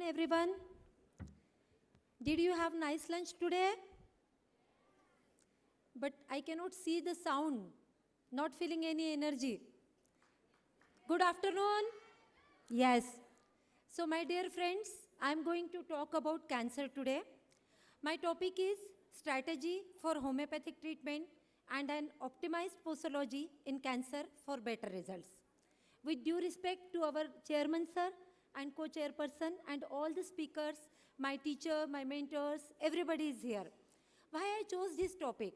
everyone. Did you have nice lunch today? But I cannot see the sound, not feeling any energy. Good afternoon. Yes. So my dear friends, I'm going to talk about cancer today. My topic is strategy for homeopathic treatment and an optimized posology in cancer for better results. With due respect to our chairman sir and co-chairperson and all the speakers, my teacher, my mentors, everybody is here. Why I chose this topic?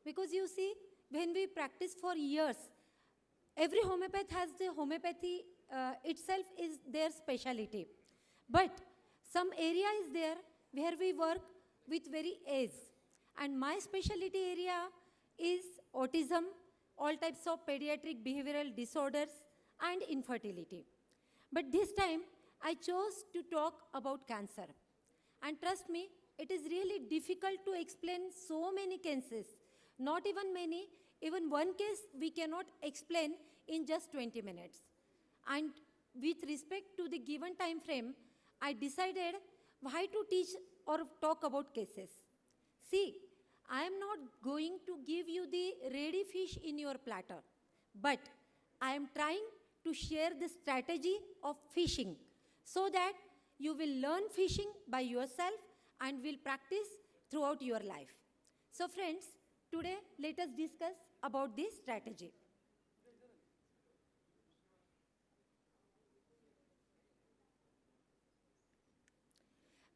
Because you see, when we practice for years, every homeopath has the homeopathy itself is their speciality. But some area is there where we work with very age. And my specialty area is autism, all types of pediatric behavioral disorders, and infertility. But this time, I chose to talk about cancer. And trust me, it is really difficult to explain so many cases. Not even many, even one case we cannot explain in just 20 minutes. And with respect to the given time frame, I decided why to teach or talk about cases. See, I am not going to give you the ready fish in your platter, but I am trying to share the strategy of fishing so that you will learn fishing by yourself and will practice throughout your life. So friends, today let us discuss about this strategy.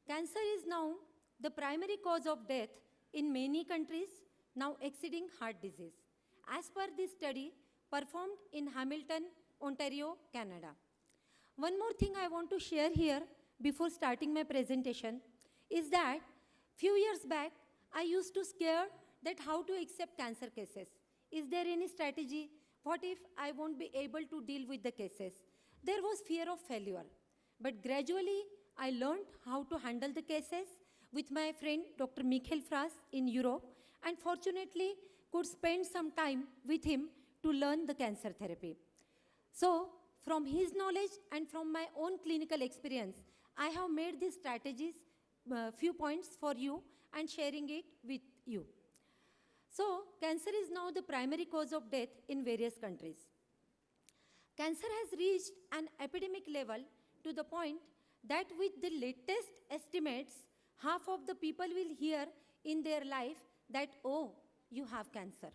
Cancer is now the primary cause of death in many countries, now exceeding heart disease, as per this study performed in Hamilton, Ontario, Canada. One more thing I want to share here before starting my presentation is that few years back, I used to scare that how to accept cancer cases. Is there any strategy? What if I won't be able to deal with the cases? There was fear of failure. But gradually, I learned how to handle the cases with my friend Dr. Michael Frass in Europe, and fortunately could spend some time with him to learn the cancer therapy. So, from his knowledge and from my own clinical experience, I have made these strategies, few points for you and sharing it with you. So, cancer is now the primary cause of death in various countries. Cancer has reached an epidemic level to the point that with the latest estimates, half of the people will hear in their life that, oh, you have cancer.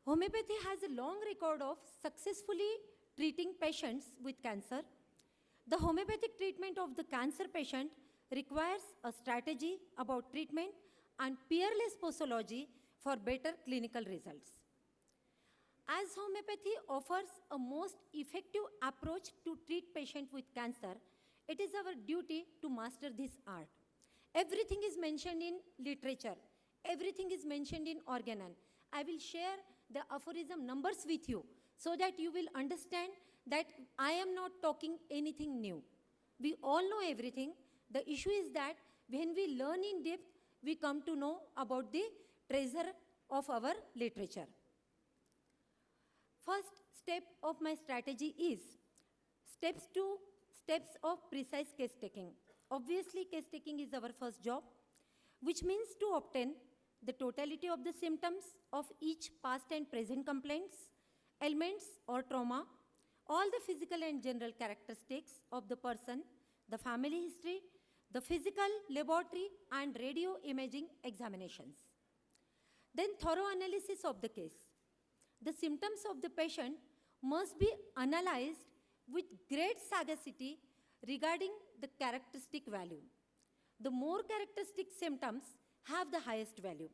Homeopathy has a long record of successfully treating patients with cancer. The homeopathic treatment of the cancer patient requires a strategy about treatment and peerless posology for better clinical results. As homeopathy offers a most effective approach to treat patients with cancer, it is our duty to master this art. Everything is mentioned in literature. Everything is mentioned in organon. I will share the aphorism numbers with you so that you will understand that I am not talking anything new. We all know everything. The issue is that when we learn in depth, we come to know about the treasure of our literature. First step of my strategy is steps of precise case taking. Obviously, case taking is our first job, which means to obtain the totality of the symptoms of each past and present complaints, ailments or trauma, all the physical and general characteristics of the person, the family history, the physical, laboratory and radio imaging examinations. Then thorough analysis of the case. The symptoms of the patient must be analyzed with great sagacity regarding the characteristic value. The more characteristic symptoms have the highest value.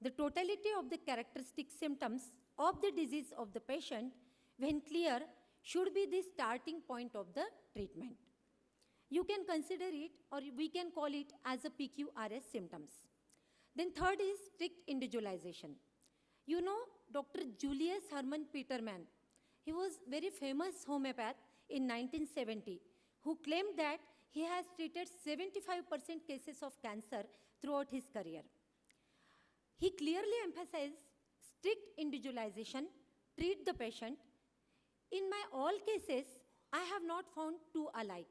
The totality of the characteristic symptoms of the disease of the patient, when clear, should be the starting point of the treatment. You can consider it, or we can call it as a PQRS symptoms. Then third is strict individualization. You know Dr. Julius Hermann Peterman. He was very famous homeopath in 1970 who claimed that he has treated 75% cases of cancer throughout his career. He clearly emphasized strict individualization, treat the patient. In my all cases, I have not found two alike.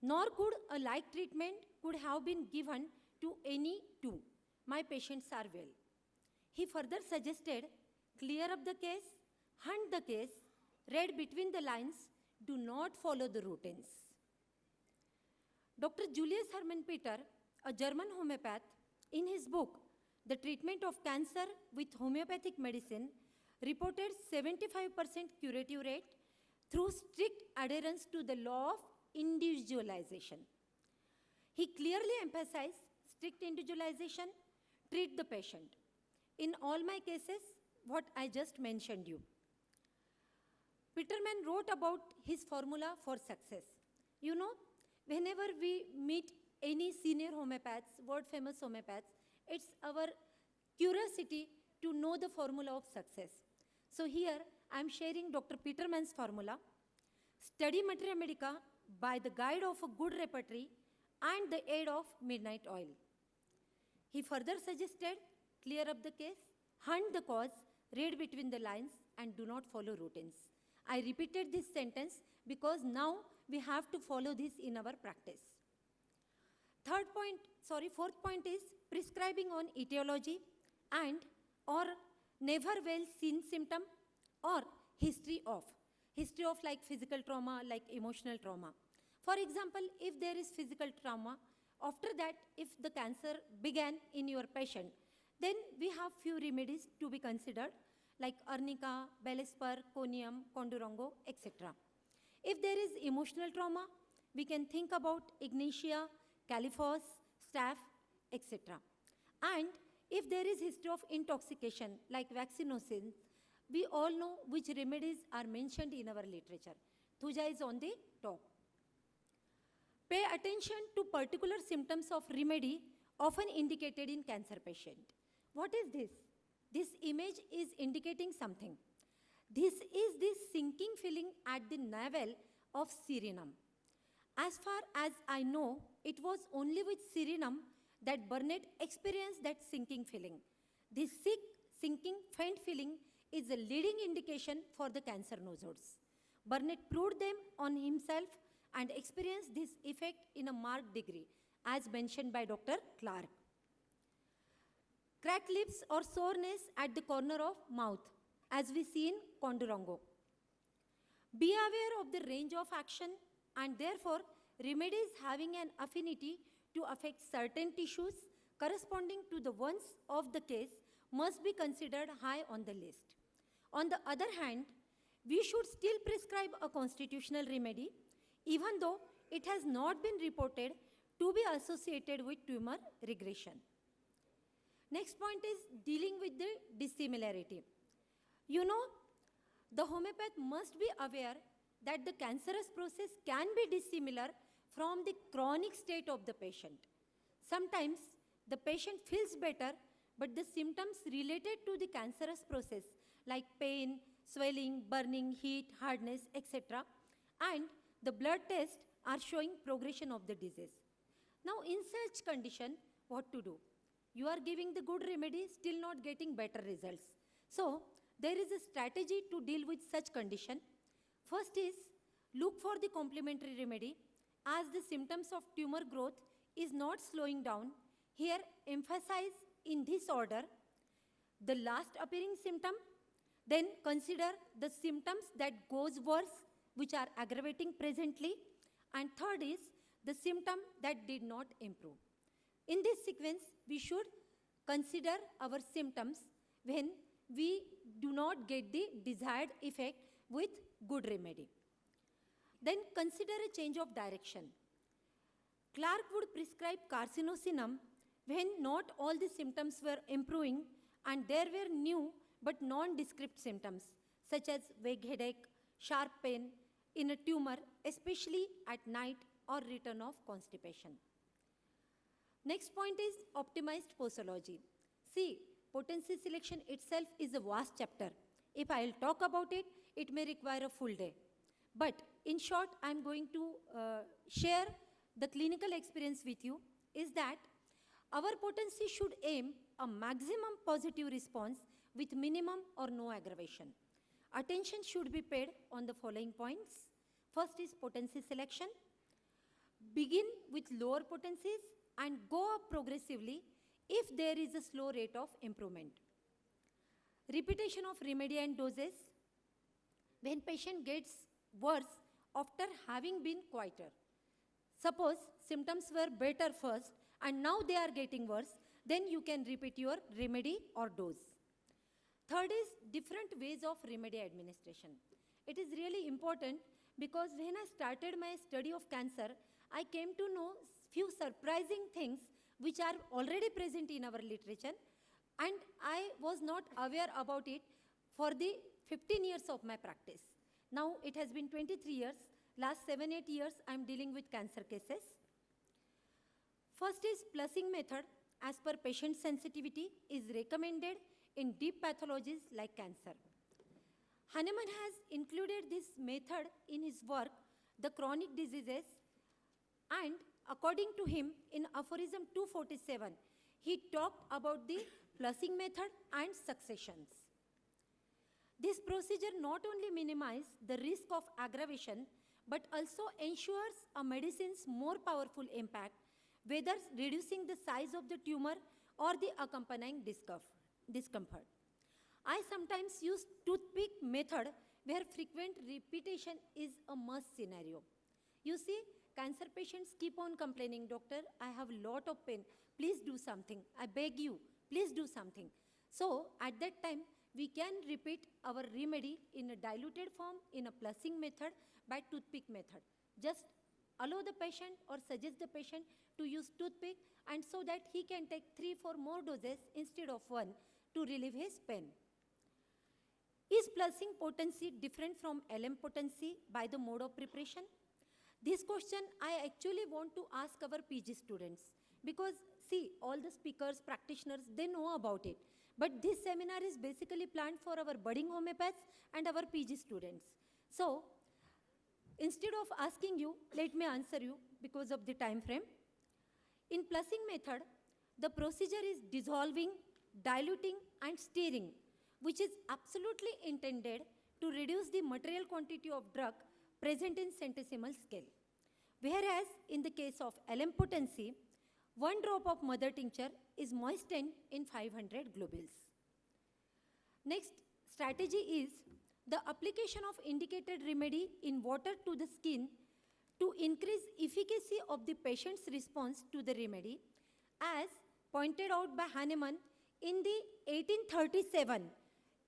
Nor could a like treatment could have been given to any two. My patients are well. He further suggested, clear up the case, hunt the case, read between the lines, do not follow the routines. Dr. Julius Hermann Peter, a German homeopath, in his book, The Treatment of Cancer with Homeopathic Medicine, reported 75% curative rate through strict adherence to the law of individualization. He clearly emphasized strict individualization, treat the patient. In all my cases, what I just mentioned you. Peterman wrote about his formula for success. You know, whenever we meet any senior homeopaths, world famous homeopaths, it's our curiosity to know the formula of success. So here I am sharing Dr. Peterman's formula. Study Materia Medica by the guide of a good repertory and the aid of midnight oil. He further suggested, clear up the case, hunt the cause, read between the lines, and do not follow routines. I repeated this sentence because now we have to follow this in our practice. Fourth point is prescribing on etiology and or never well seen symptom or history of like physical trauma, like emotional trauma. For example, if there is physical trauma, after that, if the cancer began in your patient, then we have few remedies to be considered, like arnica, Bellespar, conium, condurongo, etc. If there is emotional trauma, we can think about ignatia, caliphos, staph, etc. And if there is history of intoxication, like vaccinocin, we all know which remedies are mentioned in our literature. Thuja is on the top. Pay attention to particular symptoms of remedy often indicated in cancer patient. What is this? This image is indicating something. This is the sinking feeling at the navel of Syrinum. As far as I know, it was only with Syrinum that Burnett experienced that sinking feeling. This sick, sinking, faint feeling is a leading indication for the cancer nodes. Burnett proved them on himself and experienced this effect in a marked degree, as mentioned by Dr. Clark. Cracked lips or soreness at the corner of mouth, as we see in Condurongo. Be aware of the range of action, and therefore remedies having an affinity to affect certain tissues corresponding to the ones of the case must be considered high on the list. On the other hand, we should still prescribe a constitutional remedy even though it has not been reported to be associated with tumor regression. Next point is dealing with the dissimilarity. You know, the homeopath must be aware that the cancerous process can be dissimilar from the chronic state of the patient. Sometimes the patient feels better, but the symptoms related to the cancerous process like pain, swelling, burning, heat, hardness, etc. and the blood tests are showing progression of the disease. Now in such condition, what to do? You are giving the good remedy, still not getting better results. So there is a strategy to deal with such condition. First is look for the complementary remedy as the symptoms of tumor growth is not slowing down. Here emphasize in this order the last appearing symptom, then consider the symptoms that goes worse which are aggravating presently, and third is the symptom that did not improve. In this sequence, we should consider our symptoms when we do not get the desired effect with good remedy. Then consider a change of direction. Clark would prescribe carcinosinum when not all the symptoms were improving and there were new but nondescript symptoms such as vague headache, sharp pain in a tumor, especially at night, or return of constipation. Next point is optimized posology. See, potency selection itself is a vast chapter. If I will talk about it, it may require a full day. But in short, I am going to share the clinical experience with you is that our potency should aim a maximum positive response with minimum or no aggravation. Attention should be paid on the following points. First is potency selection. begin with lower potencies and go up progressively if there is a slow rate of improvement. Repetition of remedy and doses. When patient gets worse after having been quieter. Suppose symptoms were better first and now they are getting worse, then you can repeat your remedy or dose. Third is different ways of remedy administration. It is really important because when I started my study of cancer, I came to know few surprising things which are already present in our literature, and I was not aware about it for the 15 years of my practice. Now it has been 23 years. Last 7-8 years I am dealing with cancer cases. First is plusing method as per patient sensitivity is recommended in deep pathologies like cancer. Hahnemann has included this method in his work, The Chronic Diseases, and according to him, in aphorism 247, he talked about the plusing method and successions. This procedure not only minimizes the risk of aggravation, but also ensures a medicine's more powerful impact, whether reducing the size of the tumor or the accompanying discomfort. I sometimes use toothpick method where frequent repetition is a must scenario. You see, cancer patients keep on complaining, doctor, I have a lot of pain, please do something, I beg you, please do something. So at that time, we can repeat our remedy in a diluted form in a plusing method by toothpick method. Just allow the patient or suggest the patient to use toothpick, and so that he can take 3-4 more doses instead of 1 to relieve his pain. Is plusing potency different from LM potency by the mode of preparation? This question I actually want to ask our PG students, because see, all the speakers, practitioners, they know about it. But this seminar is basically planned for our budding homeopaths and our PG students. So, instead of asking you, let me answer you because of the time frame. In plusing method, the procedure is dissolving, diluting and stirring, which is absolutely intended to reduce the material quantity of drug present in centesimal scale. Whereas in the case of LM potency, 1 drop of mother tincture is moistened in 500 globules. Next strategy is the application of indicated remedy in water to the skin to increase efficacy of the patient's response to the remedy, as pointed out by Hahnemann in the 1837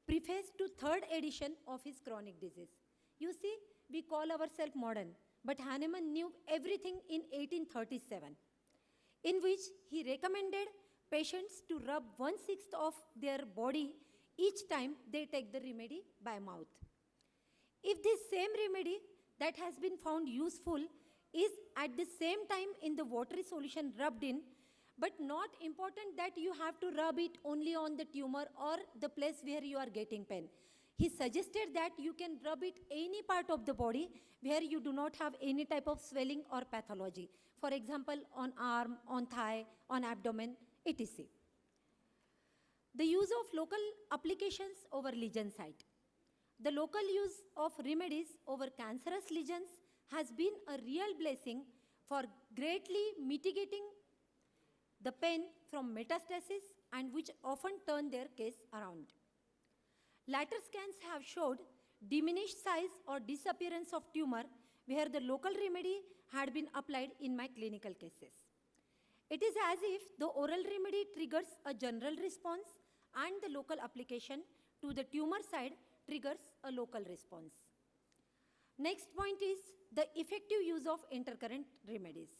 preface to 3rd edition of his chronic disease. You see, we call ourselves modern, but Hahnemann knew everything in 1837, in which he recommended patients to rub 1/6 of their body each time they take the remedy by mouth. If this same remedy that has been found useful is at the same time in the watery solution rubbed in, but not important that you have to rub it only on the tumor or the place where you are getting pain. He suggested that you can rub it any part of the body where you do not have any type of swelling or pathology. For example, on arm, on thigh, on abdomen, etc. The use of local applications over lesion site. The local use of remedies over cancerous lesions has been a real blessing for greatly mitigating the pain from metastasis, and which often turn their case around. Later scans have showed diminished size or disappearance of tumor where the local remedy had been applied in my clinical cases. It is as if the oral remedy triggers a general response and the local application to the tumor side triggers a local response. Next point is the effective use of intercurrent remedies.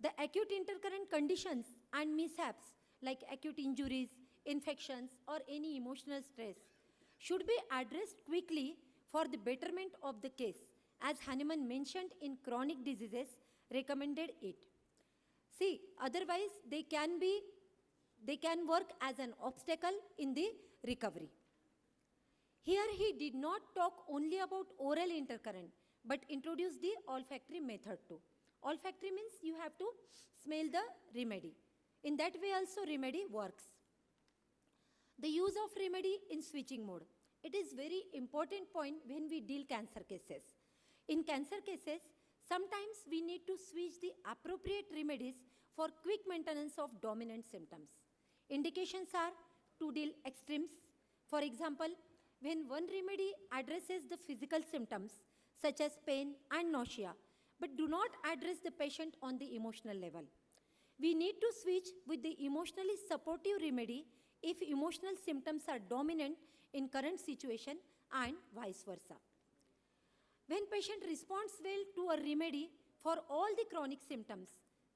The acute intercurrent conditions and mishaps like acute injuries, infections or any emotional stress should be addressed quickly for the betterment of the case, as Hahnemann mentioned in chronic diseases recommended it. See, otherwise they can work as an obstacle in the recovery. Here he did not talk only about oral intercurrent, but introduced the olfactory method too. Olfactory means you have to smell the remedy. In that way also remedy works. The use of remedy in switching mode. It is very important point when we deal cancer cases. In cancer cases, Sometimes we need to switch the appropriate remedies for quick maintenance of dominant symptoms. Indications are to deal extremes. For example, when one remedy addresses the physical symptoms such as pain and nausea, but do not address the patient on the emotional level. We need to switch with the emotionally supportive remedy if emotional symptoms are dominant in current situation and vice versa. When patient responds well to a remedy for all the chronic symptoms,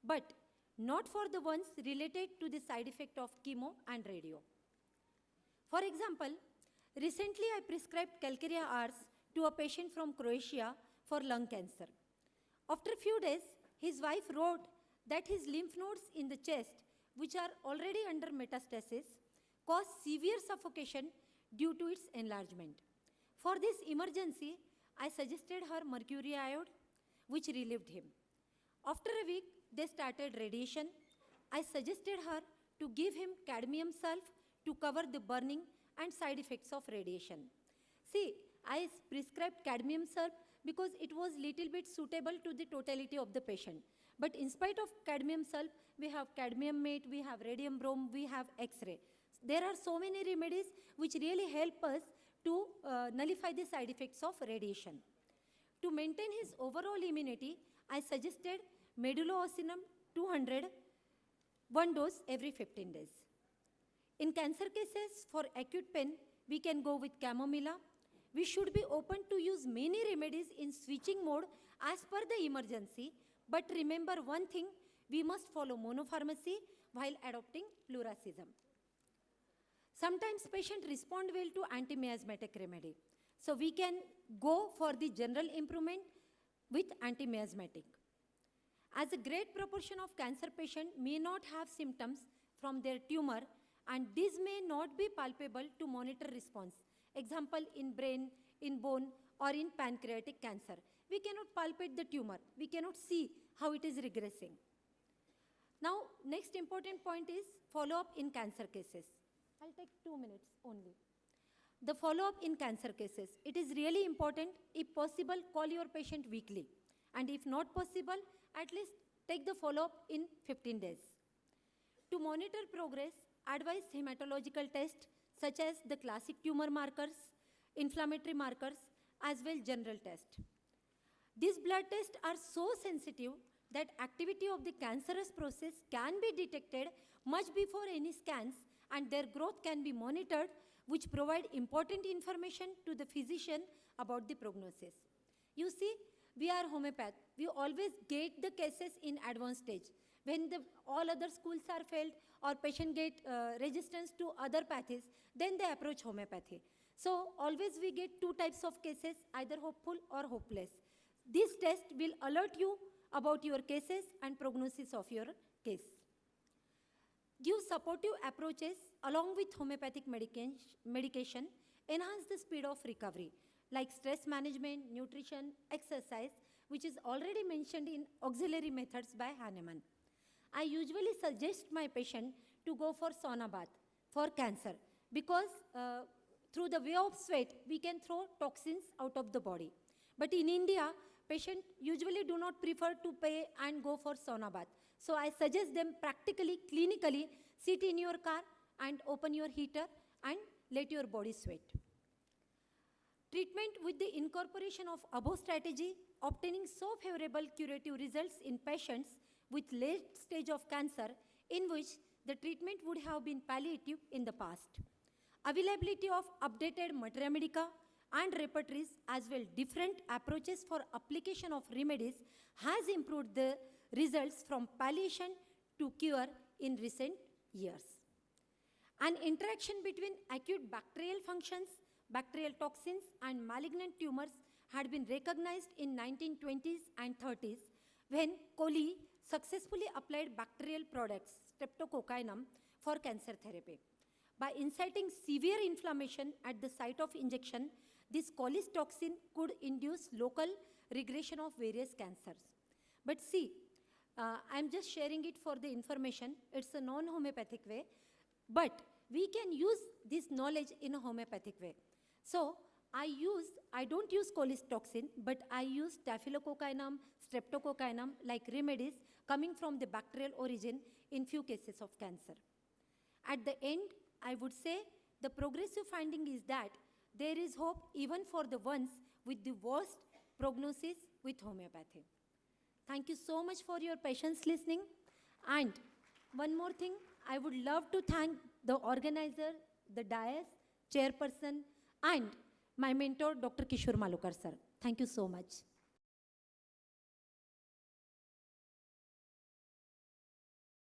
but not for the ones related to the side effect of chemo and radio. For example, recently I prescribed Calcarea Rs to a patient from Croatia for lung cancer. After a few days, his wife wrote that his lymph nodes in the chest, which are already under metastasis, cause severe suffocation due to its enlargement. For this emergency, I suggested her mercury iode, which relieved him. After a week, they started radiation. I suggested her to give him cadmium sulf to cover the burning and side effects of radiation. See, I prescribed cadmium sulf because it was little bit suitable to the totality of the patient. But in spite of cadmium sulf, we have cadmium mate, we have radium brom, we have X-ray. There are so many remedies which really help us to nullify the side effects of radiation. To maintain his overall immunity, I suggested medulloocynum 200, one dose every 15 days. In cancer cases, for acute pain, we can go with chamomilla. We should be open to use many remedies in switching mode as per the emergency. But remember one thing, we must follow monopharmacy while adopting pluralism. Sometimes patients respond well to anti-miasmatic remedy. So we can go for the general improvement with anti-miasmatic. As a great proportion of cancer patients may not have symptoms from their tumor, and this may not be palpable to monitor response. Example, in brain, in bone, or in pancreatic cancer. We cannot palpate the tumor. We cannot see how it is regressing. Now, next important point is follow-up in cancer cases. I'll take 2 minutes only. The follow-up in cancer cases. It is really important. If possible, call your patient weekly. And if not possible, at least take the follow-up in 15 days. To monitor progress, advise hematological tests such as the classic tumor markers, inflammatory markers, as well general tests. These blood tests are so sensitive that activity of the cancerous process can be detected much before any scans, and their growth can be monitored, which provide important information to the physician about the prognosis. You see, we are homeopath. We always get the cases in advanced stage. When all other schools are failed or patient get resistance to other pathies, then they approach homeopathy. So always we get two types of cases, either hopeful or hopeless. This test will alert you about your cases and prognosis of your case. Give supportive approaches along with homeopathic medication, enhance the speed of recovery, like stress management, nutrition, exercise, which is already mentioned in auxiliary methods by Hahnemann. I usually suggest my patient to go for sauna bath for cancer because through the way of sweat, we can throw toxins out of the body. But in India, patients usually do not prefer to pay and go for sauna bath. So I suggest them practically, clinically, sit in your car and open your heater and let your body sweat. Treatment with the incorporation of above strategy, obtaining so favorable curative results in patients with late stage of cancer in which the treatment would have been palliative in the past. Availability of updated materia medica and repertories as well different approaches for application of remedies has improved the results from palliation to cure in recent years. An interaction between acute bacterial functions, bacterial toxins and malignant tumors had been recognized in 1920s and 30s when Coley successfully applied bacterial products, streptococcinum, for cancer therapy. By inciting severe inflammation at the site of injection, this Coley's toxin could induce local regression of various cancers. But see, I'm just sharing it for the information. It's a non-homeopathic way, but we can use this knowledge in a homeopathic way. So, I don't use cholestoxin, but I use staphylococcinum, streptococcinum like remedies coming from the bacterial origin in few cases of cancer. At the end, I would say the progressive finding is that there is hope even for the ones with the worst prognosis with homeopathy. Thank you so much for your patience listening. And one more thing, I would love to thank the organizer, the dais, chairperson, and my mentor, Dr. Kishore Malukar sir. Thank you so much.